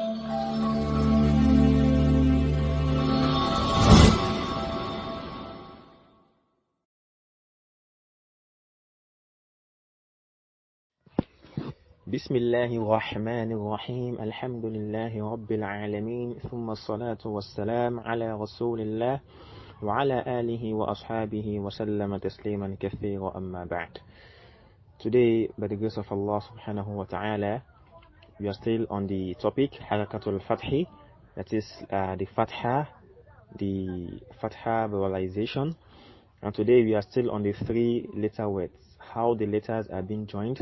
بسم الله الرحمن الرحيم الحمد لله رب العالمين ثم الصلاة والسلام على رسول الله وعلى آله وأصحابه وسلم تسليما كثيرا أما بعد. Today, by the grace of Allah subhanahu wa ta'ala, we are still on the topic Harakatul Fathi, that is the Fatha vowelization. And today we are still on the 3-letter words, how the letters are being joined.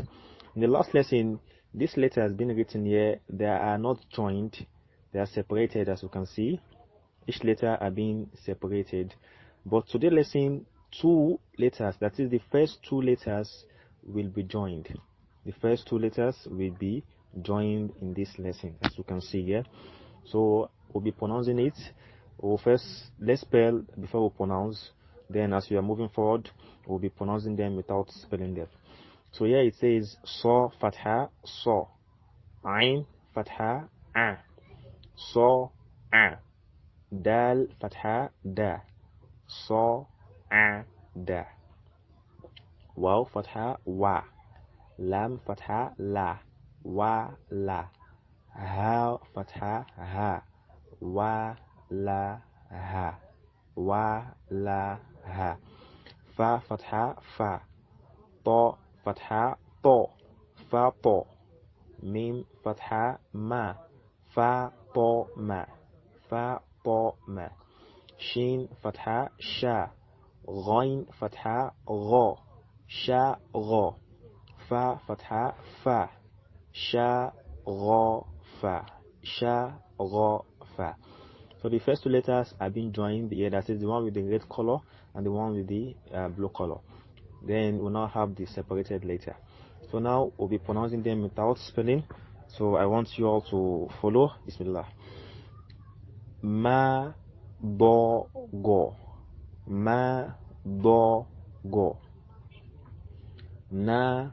In the last lesson, these letters being written here, they are not joined, they are separated, as you can see. Each letter are being separated. But today's lesson, 2 letters, that is the first 2 letters, will be joined. The first 2 letters will be joined in this lesson, as you can see here. So we'll be pronouncing it. Let's spell before we pronounce. Then as we are moving forward, we'll be pronouncing them without spelling them. So here it says So Fatha So, Ain Fatha A, So A, Dal Fatha Da, So A Da, Waw Fatha Wa, Lam Fatha La, Wa La, Ha Fatha Ha, Wa La Ha, Wa La Ha, Fa Fatha Fa, To Fatha To, Fa To, Mim Fatha Ma, Fa To Ma, Fa To Ma, Shin Fatha Sha, Ghain Fatha Gha, Sha Gha, Fa Fatha Fa, Sha Gha Fa, Sha Gha Fa. So the first 2 letters are being joined here, that is the one with the red color and the one with the blue color. Then we'll now have the separated letter. So now we'll be pronouncing them without spelling. So I want you all to follow. Bismillah. Ma Do Go, Ma Do Go, Na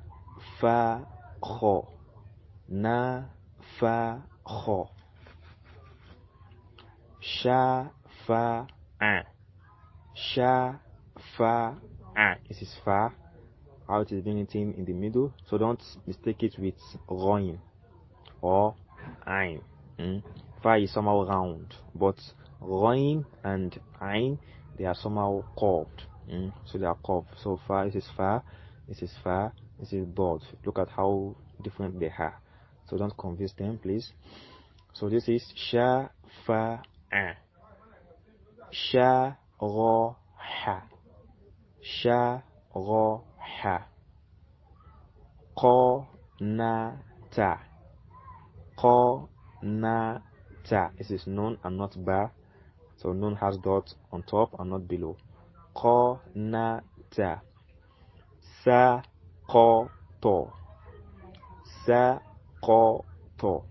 Fa Kho, Na Fa Kho, Sha Fa A, Sha Fa A. This is Fa, how it is being written in the middle, so don't mistake it with Ghain or Ain. Fa is somehow round, but Ghain and Ain, they are somehow curved. So they are curved. So Fa, this is Fa, this is Fa, this is Dod. Look at how different they are. So don't confuse them, please. So this is Sha Fa A, Sha Ra Ha, Sha Ra Ha, Qa Na Ta, Qa Na Ta. This is Nun and not Ba. So Nun has dot on top and not below. Qa Na Ta, Sa Qa To, Sa Qa To,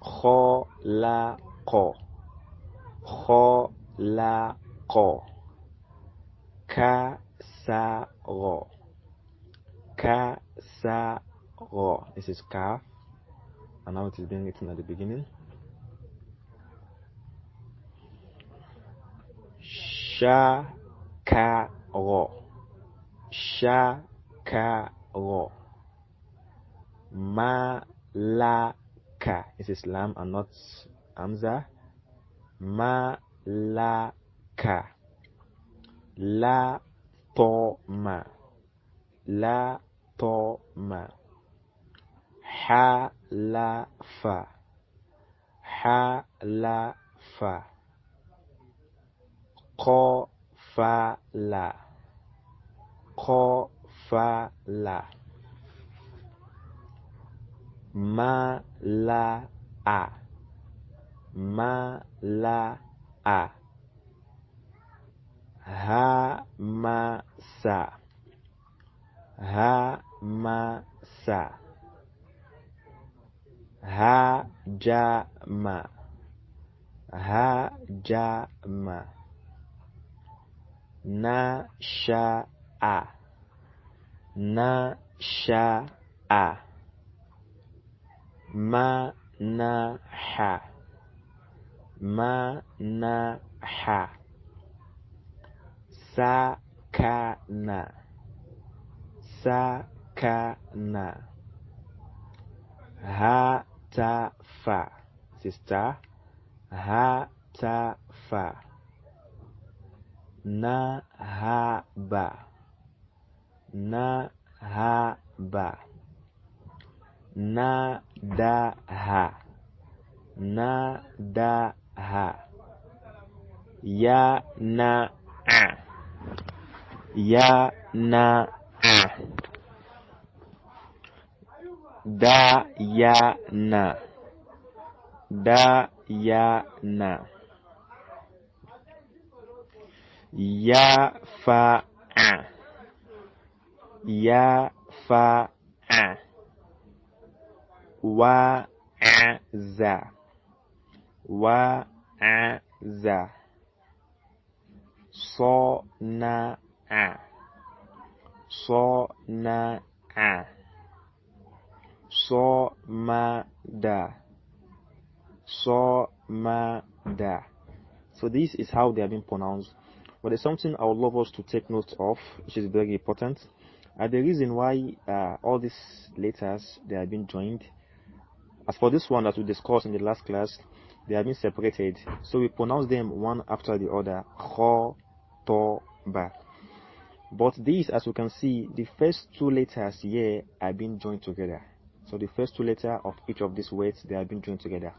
Kha La Qa, Kha La Qa, Ka Sa Ra, Ka Sa Ra. This is Kaf, and now it is being written at the beginning. Sha Ka Ra, Sha Ka Ra, Ma La Ka. This is Lam and not Hamza. Ma La Ka, La To Ma, La To Ma, Ha La Fa, Ha La Fa, Qa Fa La, Qa Fa La, Ma La A, Ma La A, Ha Ma Sa, Ha Ma Sa, Ha Ja Ma, Ha Ja Ma, Na Sha A, Na Sha A, Ma na ha, ma na ha, sa ka na, ha ta fa, sister, ha ta fa, na ha ba, na ha ba, na da ha, na da ha, ya na a, ya na a, da ya na, da ya na, ya fa a, ya fa a, wa a za, wa a za, so na a, so na a, so ma da, so ma da. So this is how they have been pronounced. But there's something I would love us to take note of, which is very important. The reason why all these letters they have been joined. As for this one that we discussed in the last class, they have been separated. So we pronounce them one after the other. Kho, to, ba. But these, as you can see, the first two letters here are being joined together. So the first two letters of each of these words, they have been joined together.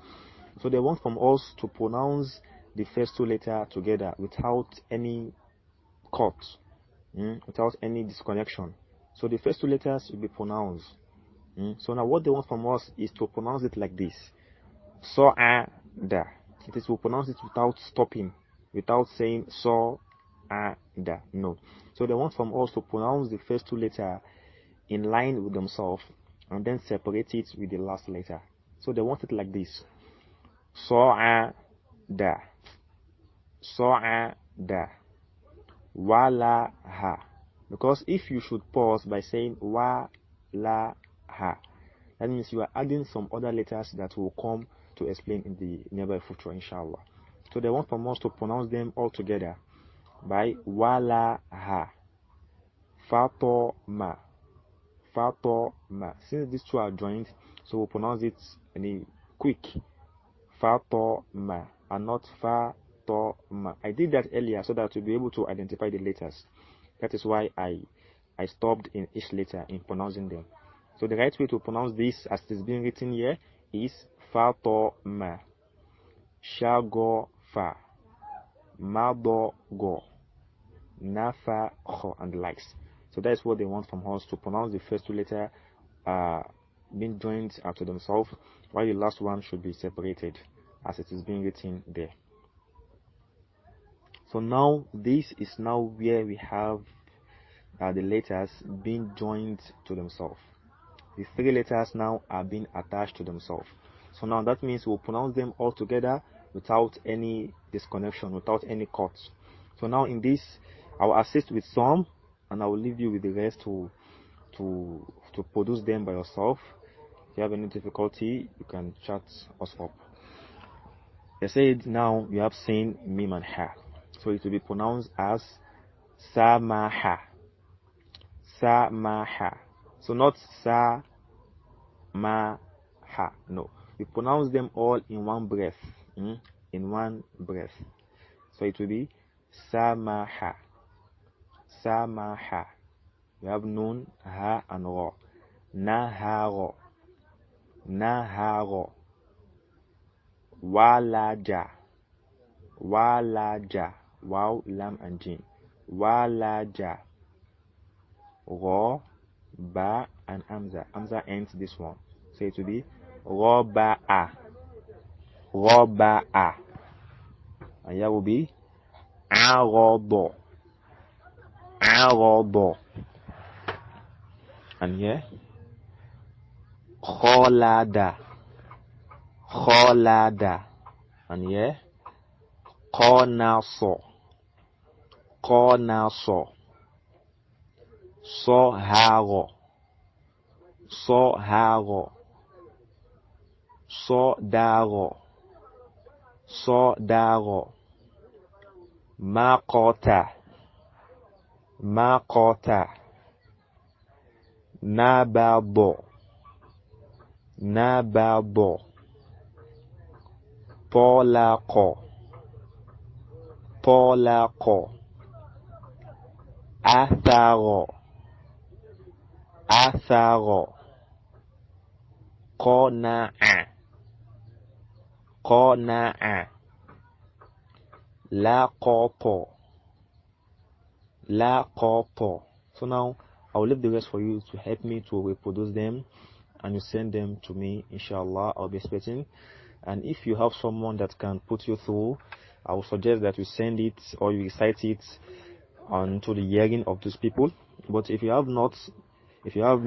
So they want from us to pronounce the first two letters together without any cut, without any disconnection. So the first two letters will be pronounced. So now what they want from us is to pronounce it like this. So a da. It is to pronounce it without stopping, without saying so a da. No. So they want from us to pronounce the first two letters in line with themselves and then separate it with the last letter. So they want it like this. So a da. So a da. Wala ha. Because if you should pause by saying wa la ha, that means you are adding some other letters that will come to explain in the nearby future, inshallah. So they want from us to pronounce them all together by wala ha, fato ma, fato ma. Since these two are joined, so we'll pronounce it in a quick fato ma and not fato ma. I did that earlier so that you'll be able to identify the letters. That is why I stopped in each letter in pronouncing them. So the right way to pronounce this, as it is being written here, is fato ma, shago fa, mado go, nafa kho, and the likes. So that is what they want from us, to pronounce the first two letters being joined after themselves, while the last one should be separated, as it is being written there. So now this is now where we have the letters being joined to themselves. The three letters now are being attached to themselves. So now that means we'll pronounce them all together without any disconnection, without any cuts. So now in this, I will assist with some, and I will leave you with the rest to produce them by yourself. If you have any difficulty, you can chat us up. They said now you have seen mim and ha. So it will be pronounced as samaha. Samaha. So not sa ma ha. No. We pronounce them all in one breath. In one breath. So it will be samaha. Samaha. We have nun, ha, and ro. Naharo. Naharo. Walaja. Walaja. Wow, lam, and jin. Walaja. Ro, ba, and amza. Amza ends this one. So it will be roba-a. Roba-a. And here will be arodo. Arodo. And here kholada. Kholada. And here konaso. Konaso. Soharo. Soharo. صداغ صداغ مقت مقت نبض نبض طلق طلق أثر أثر قنع قنع لقط لقط. So now I'll leave the rest for you to help me to reproduce them, and you send them to me, inshallah. I'll be expecting. And if you have someone that can put you through, I would suggest that you send it or you recite it onto the hearing of those people. But if you have no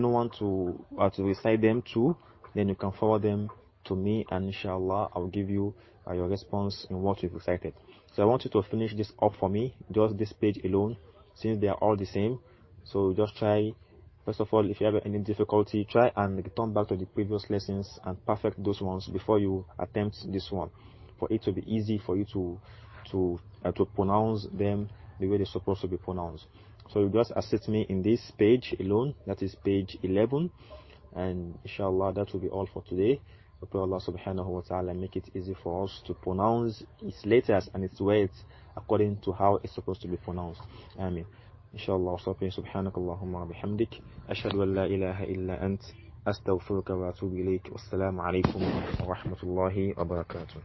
one to recite them to, then you can forward them to me, and inshallah I'll give you your response in what you've recited. So I want you to finish this up for me, just this page alone, since they are all the same. So just try. First of all, if you have any difficulty, try and return back to the previous lessons and perfect those ones before you attempt this one, for it to be easy for you to pronounce them the way they're supposed to be pronounced. So you just assist me in this page alone, that is page 11, and inshallah that will be all for today. We pray Allah subhanahu wa ta'ala make it easy for us to pronounce its letters and its words according to how it's supposed to be pronounced. Ameen. inshallah. Subhanakallahumma bihamdik ashhadu an la ilaha illa ant astaghfiruka wa atubu ilayk. Wassalamu alaikum wa rahmatullahi wa barakatuh.